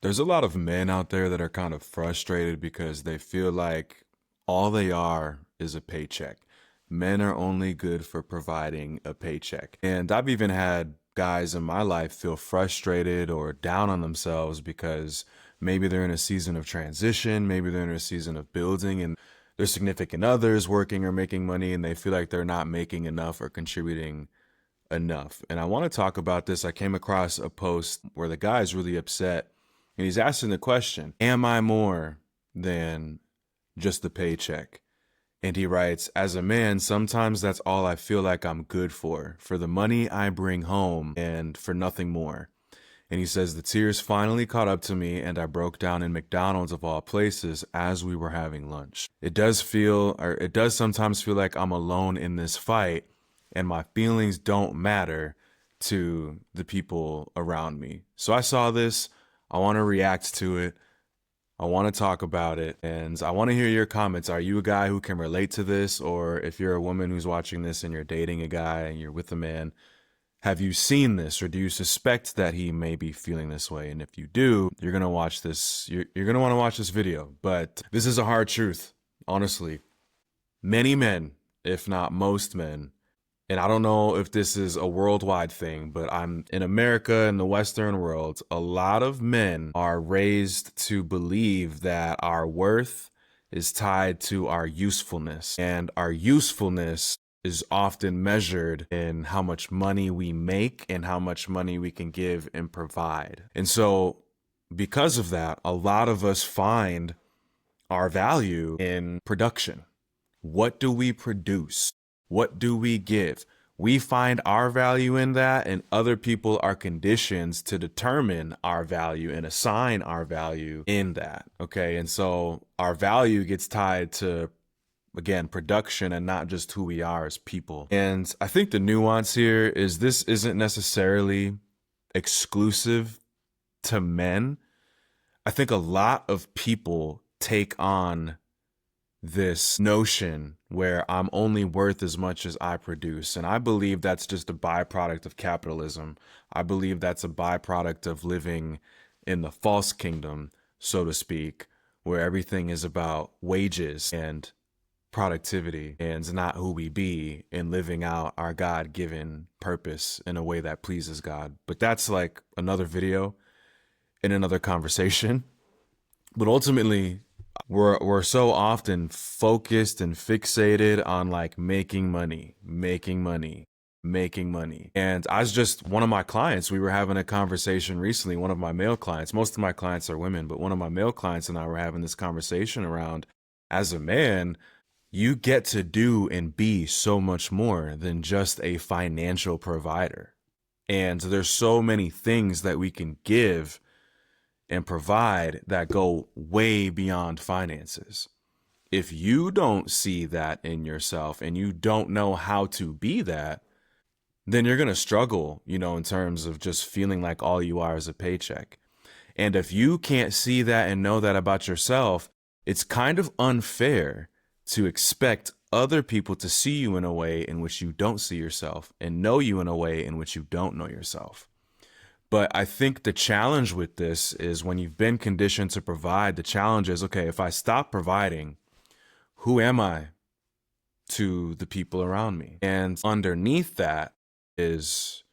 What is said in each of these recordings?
There's a lot of men out there that are kind of frustrated because they feel like all they are is a paycheck. Men are only good for providing a paycheck. And I've even had guys in my life feel frustrated or down on themselves because maybe they're in a season of transition, maybe they're in a season of building, and their significant others working or making money, and they feel like they're not making enough or contributing enough. And I want to talk about this. I came across a post where the guy is really upset and he's asking the question, am I more than just the paycheck? And he writes, as a man, sometimes that's all I feel like I'm good for the money I bring home and for nothing more. And he says, the tears finally caught up to me and I broke down in McDonald's of all places as we were having lunch. It does sometimes feel like I'm alone in this fight and my feelings don't matter to the people around me. So I saw this. I want to react to it. I want to talk about it, and I want to hear your comments. Are you a guy who can relate to this? Or if you're a woman who's watching this and you're dating a guy and you're with a man, have you seen this or do you suspect that he may be feeling this way? And if you do, you're going to watch this. You're going to want to watch this video. But this is a hard truth, honestly. Many men, if not most men, and I don't know if this is a worldwide thing, but I'm in America, in the Western world, a lot of men are raised to believe that our worth is tied to our usefulness. And our usefulness is often measured in how much money we make and how much money we can give and provide. And so, because of that, a lot of us find our value in production. What do we produce? What do we give? We find our value in that, and other people are conditioned to determine our value and assign our value in that. Okay. And so our value gets tied to, again, production and not just who we are as people. And I think the nuance here is this isn't necessarily exclusive to men. I think a lot of people take on this notion where I'm only worth as much as I produce. And I believe that's just a byproduct of capitalism. I believe that's a byproduct of living in the false kingdom, so to speak, where everything is about wages and productivity and not who we be and living out our God-given purpose in a way that pleases God. But that's like another video in another conversation. But ultimately, we're so often focused and fixated on like making money. And I was just one of my clients, we were having a conversation recently, one of my male clients, most of my clients are women, but one of my male clients and I were having this conversation around, as a man, you get to do and be so much more than just a financial provider. And there's so many things that we can give and provide that go way beyond finances. If you don't see that in yourself and you don't know how to be that, then you're going to struggle, in terms of just feeling like all you are is a paycheck. And if you can't see that and know that about yourself, it's kind of unfair to expect other people to see you in a way in which you don't see yourself and know you in a way in which you don't know yourself. But I think the challenge with this is when you've been conditioned to provide, the challenge is, okay, if I stop providing, who am I to the people around me? And underneath that is,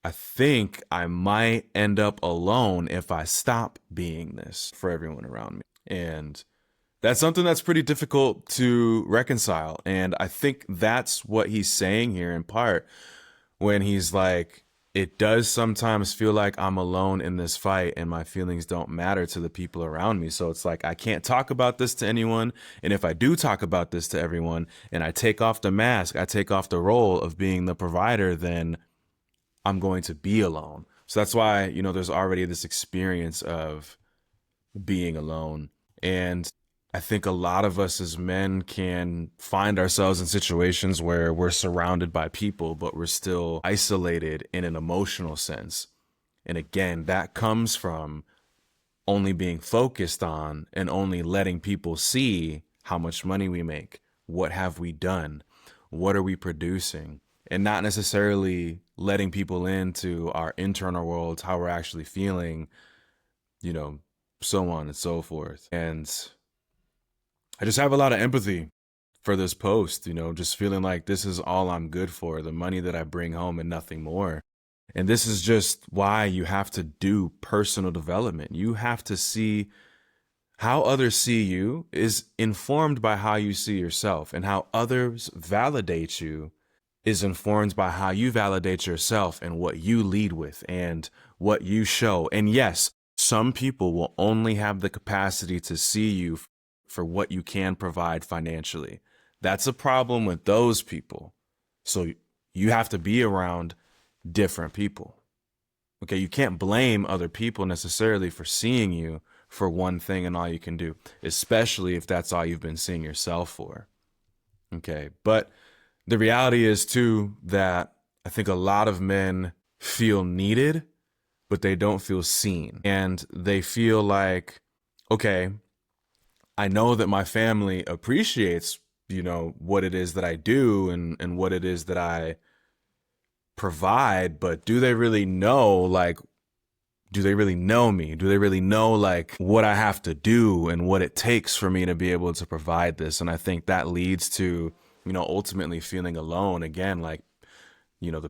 I think I might end up alone if I stop being this for everyone around me. And that's something that's pretty difficult to reconcile. And I think that's what he's saying here in part when he's like, it does sometimes feel like I'm alone in this fight and my feelings don't matter to the people around me. So it's like, I can't talk about this to anyone. And if I do talk about this to everyone and I take off the mask, I take off the role of being the provider, then I'm going to be alone. So that's why, there's already this experience of being alone. And I think a lot of us as men can find ourselves in situations where we're surrounded by people, but we're still isolated in an emotional sense. And again, that comes from only being focused on and only letting people see how much money we make. What have we done? What are we producing? And not necessarily letting people into our internal worlds, how we're actually feeling, you know, so on and so forth. And I just have a lot of empathy for this post, just feeling like this is all I'm good for, the money that I bring home and nothing more. And this is just why you have to do personal development. You have to see how others see you is informed by how you see yourself, and how others validate you is informed by how you validate yourself and what you lead with and what you show. And yes, some people will only have the capacity to see you for what you can provide financially. That's a problem with those people. So you have to be around different people. Okay, you can't blame other people necessarily for seeing you for one thing and all you can do, especially if that's all you've been seeing yourself for. Okay, but the reality is too that I think a lot of men feel needed, but they don't feel seen. And they feel like, okay, I know that my family appreciates, what it is that I do and what it is that I provide, but do they really know, like, do they really know me? Do they really know like what I have to do and what it takes for me to be able to provide this? And I think that leads to, ultimately feeling alone again, like, the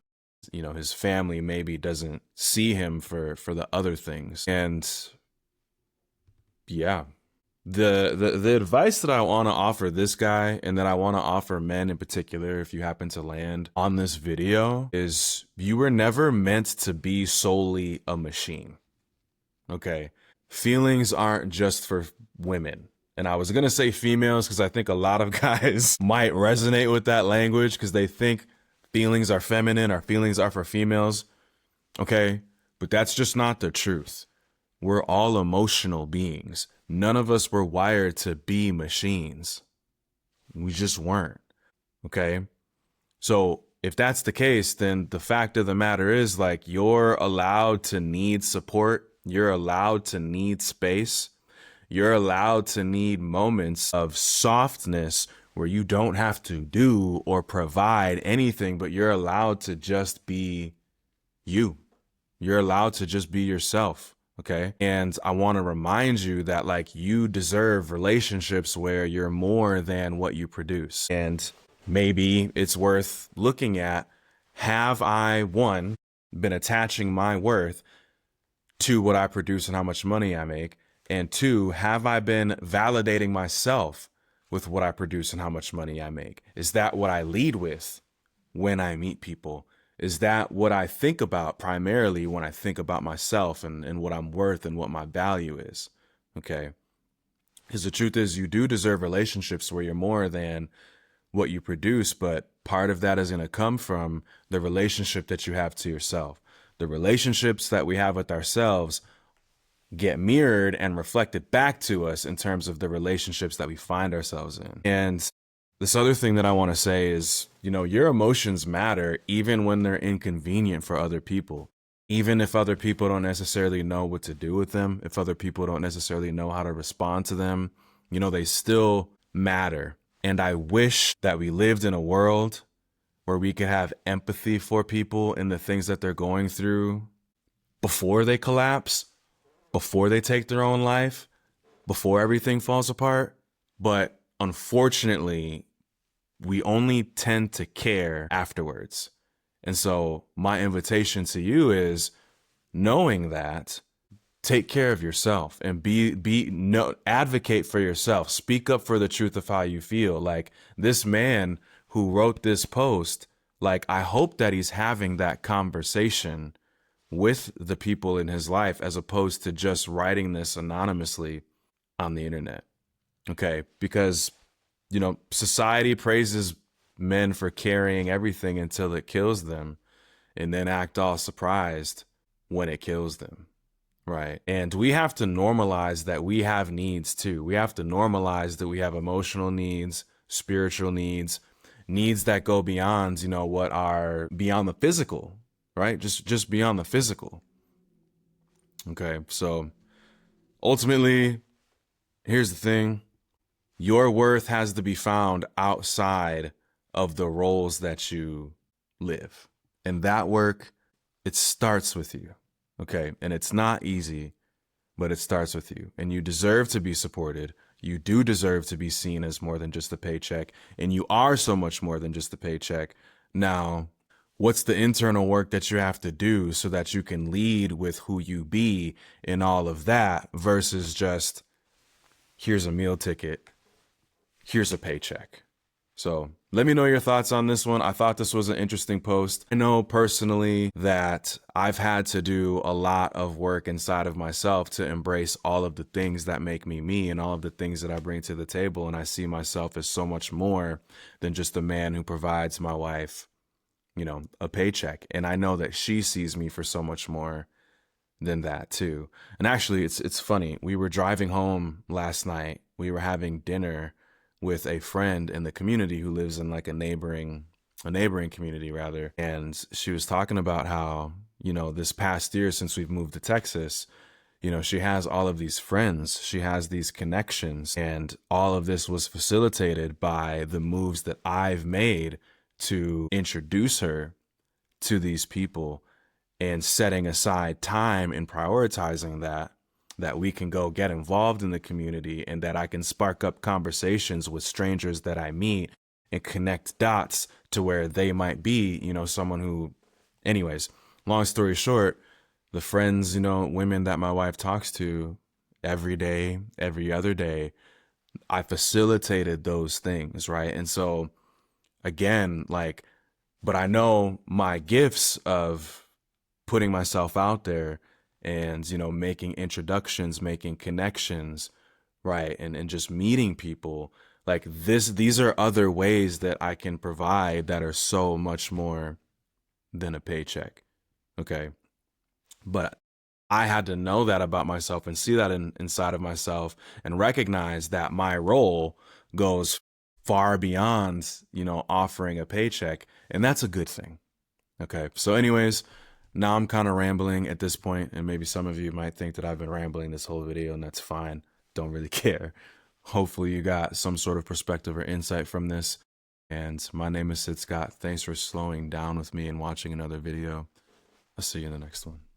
his family maybe doesn't see him for the other things. And yeah, the advice that I want to offer this guy, and that I want to offer men in particular, if you happen to land on this video, is you were never meant to be solely a machine. Okay. Feelings aren't just for women. And I was going to say females because I think a lot of guys might resonate with that language because they think feelings are feminine or feelings are for females. Okay. But that's just not the truth. We're all emotional beings. None of us were wired to be machines. We just weren't. Okay. So if that's the case, then the fact of the matter is, like, you're allowed to need support. You're allowed to need space. You're allowed to need moments of softness where you don't have to do or provide anything, but you're allowed to just be you. You're allowed to just be yourself. Okay. And I want to remind you that, like, you deserve relationships where you're more than what you produce. And maybe it's worth looking at, have I, one, been attaching my worth to what I produce and how much money I make? And two, have I been validating myself with what I produce and how much money I make? Is that what I lead with when I meet people? Is that what I think about primarily when I think about myself and what I'm worth and what my value is? Okay. Because the truth is, you do deserve relationships where you're more than what you produce, but part of that is going to come from the relationship that you have to yourself. The relationships that we have with ourselves get mirrored and reflected back to us in terms of the relationships that we find ourselves in. And this other thing that I want to say is, your emotions matter even when they're inconvenient for other people. Even if other people don't necessarily know what to do with them, if other people don't necessarily know how to respond to them, they still matter. And I wish that we lived in a world where we could have empathy for people and the things that they're going through before they collapse, before they take their own life, before everything falls apart. But unfortunately, we only tend to care afterwards. And so my invitation to you is, knowing that, take care of yourself and advocate for yourself. Speak up for the truth of how you feel. Like this man who wrote this post, like, I hope that he's having that conversation with the people in his life as opposed to just writing this anonymously on the internet. Okay. Because, society praises men for carrying everything until it kills them, and then act all surprised when it kills them. Right. And we have to normalize that we have needs too. We have to normalize that we have emotional needs, spiritual needs, needs that go beyond, what are beyond the physical, right? Just beyond the physical. Okay. So ultimately, here's the thing. Your worth has to be found outside of the roles that you live. And that work, it starts with you. Okay. And it's not easy, but it starts with you. And you deserve to be supported. You do deserve to be seen as more than just a paycheck. And you are so much more than just a paycheck. Now, what's the internal work that you have to do so that you can lead with who you be in all of that versus just here's a meal ticket, here's a paycheck. So let me know your thoughts on this one. I thought this was an interesting post. I know personally that I've had to do a lot of work inside of myself to embrace all of the things that make me me and all of the things that I bring to the table. And I see myself as so much more than just a man who provides my wife, a paycheck. And I know that she sees me for so much more than that too. And actually, it's funny. We were driving home last night. We were having dinner with a friend in the community who lives in like a neighboring community rather. And she was talking about how, this past year since we've moved to Texas, she has all of these friends, she has these connections, and all of this was facilitated by the moves that I've made to introduce her to these people and setting aside time and prioritizing that we can go get involved in the community and that I can spark up conversations with strangers that I meet and connect dots to where they might be, someone who, anyways, long story short, the friends, women that my wife talks to every day, every other day, I facilitated those things, right? And so again, but I know my gifts of putting myself out there and, making introductions, making connections, right? And just meeting people these are other ways that I can provide that are so much more than a paycheck. Okay. But I had to know that about myself and see that inside of myself and recognize that my role goes far beyond, offering a paycheck. And that's a good thing. Okay. So anyways, now I'm kind of rambling at this point, and maybe some of you might think that I've been rambling this whole video, and that's fine. Don't really care. Hopefully you got some sort of perspective or insight from this. And my name is Sid Scott. Thanks for slowing down with me and watching another video. I'll see you in the next one.